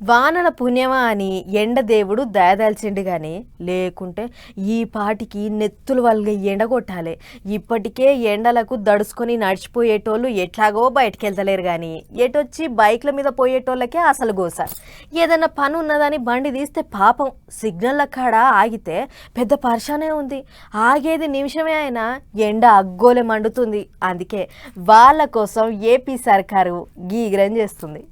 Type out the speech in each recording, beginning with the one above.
వానల పుణ్యమా అని ఎండ దేవుడు దయదాల్చిండు గాని లేకుంటే ఈ పాటికి నెత్తులు వల్గ ఎండ కొట్టాలి. ఇప్పటికే ఎండలకు దడుచుకొని నడిచిపోయేటోళ్ళు ఎట్లాగో బయటకెళ్తలేరు కానీ ఎటొచ్చి బైక్ల మీద పోయేటోళ్ళకే అసలు గోస. ఏదైనా పని ఉన్నదని బండి తీస్తే పాపం సిగ్నల్ల కాడ ఆగితే పెద్ద పరిశానే ఉంది. ఆగేది నిమిషమే అయినా ఎండ అగ్గోలే మండుతుంది. అందుకే వాళ్ళ కోసం ఏపీ సర్కారు గీగ్రం చేస్తుంది.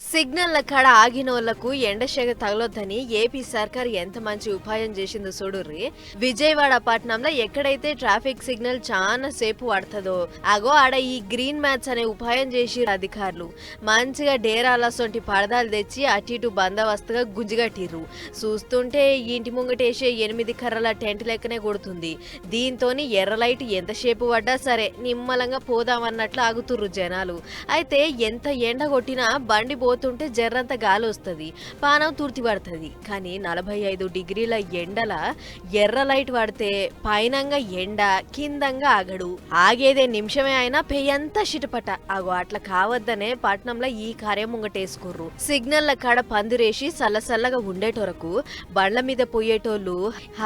సిగ్నల్ల కాడ ఆగినోళ్లకు ఎండశేగ తగలొద్దని ఏపీ సర్కార్ ఎంత మంచి ఉపాయం చేసిందో చూడుర్రి. విజయవాడ పట్టణంలో ఎక్కడైతే ట్రాఫిక్ సిగ్నల్ చాలా సేపు పడుతుందో అగో ఆడ ఈ గ్రీన్ మ్యాచ్ అనే ఉపాయం చేసి అధికారులు మంచిగా డేరాల సొంటి పడదాలు తెచ్చి అటు ఇటు బందోబస్తుగా గుంజిగట్టిర్రు. చూస్తుంటే ఇంటి ముంగటేసే 8 కర్రల టెంట్ లెక్కనే కొడుతుంది. దీంతో ఎర్ర లైట్ ఎంతసేపు పడ్డా సరే నిమ్మలంగా పోదామన్నట్లు ఆగుతుర్రు జనాలు. అయితే ఎంత ఎండ కొట్టినా బండి పోతుంటే జర్రంత గాలి వస్తుంది, పానం తూర్తి పడుతుంది. కానీ 45 డిగ్రీల ఎండల ఎర్ర లైట్ పడితే పైనంగా ఎండ కిందంగా ఆగడు. ఆగేదే నిమిషమే అయినా పెయ్యంతా చిటపట. అగో అట్లా కావద్దనే పట్నంలో ఈ కార్యం ముంగటేసుకుర్రు. సిగ్నల్ల కాడ పందిరేసి సల్లసల్లగా ఉండేటోరకు బండ్ల మీద పోయేటోళ్ళు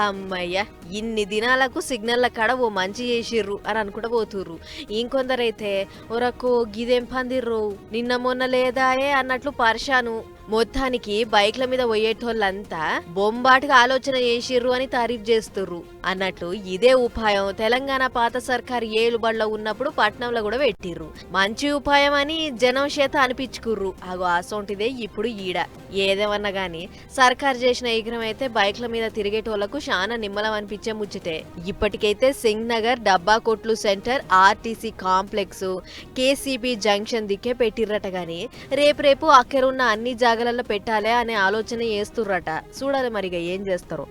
అమ్మయ్య ఇన్ని దినాలకు సిగ్నల్ల కాడ ఓ మంచి చేసిర్రు అని అనుకుంటూ పోతుర్రు. ఇంకొందరైతే ఒరకు గిదేం పందిర్రు నిన్న మొన్న లేదాయే అన్నట్లు పరిశాను. మొత్తానికి బైక్ల మీద పోయేటోళ్ళంతా బొంబాటుగా ఆలోచన చేసిర్రు అని తారీఫ్ చేస్తుర్రు. అన్నట్లు ఇదే ఉపాయం తెలంగాణ పాత సర్కారు ఏలుబడిలో ఉన్నప్పుడు పట్నంలో కూడా పెట్టిర్రు. మంచి ఉపాయం అని జనం చేత అనిపించుకుర్రు. అగో అసొంటిదే ఇప్పుడు ఈడ. ఏదేమన్నా గాని సర్కారు చేసిన ఈగ్రం అయితే బైక్ల మీద తిరిగేటోళ్లకు చాలా నిమ్మలం అనిపించే ముచ్చటే. ఇప్పటికైతే సింగ్ నగర్, డబ్బా కొట్లు centre, RTC complex, KCB junction దిక్కే పెట్టిర్రట. గాని రేపు అక్కరున్న అన్ని జాగాలలో పెట్టాలి అనే ఆలోచన చేస్తుర్రట. చూడాలి మరిగా ఏం చేస్తారో.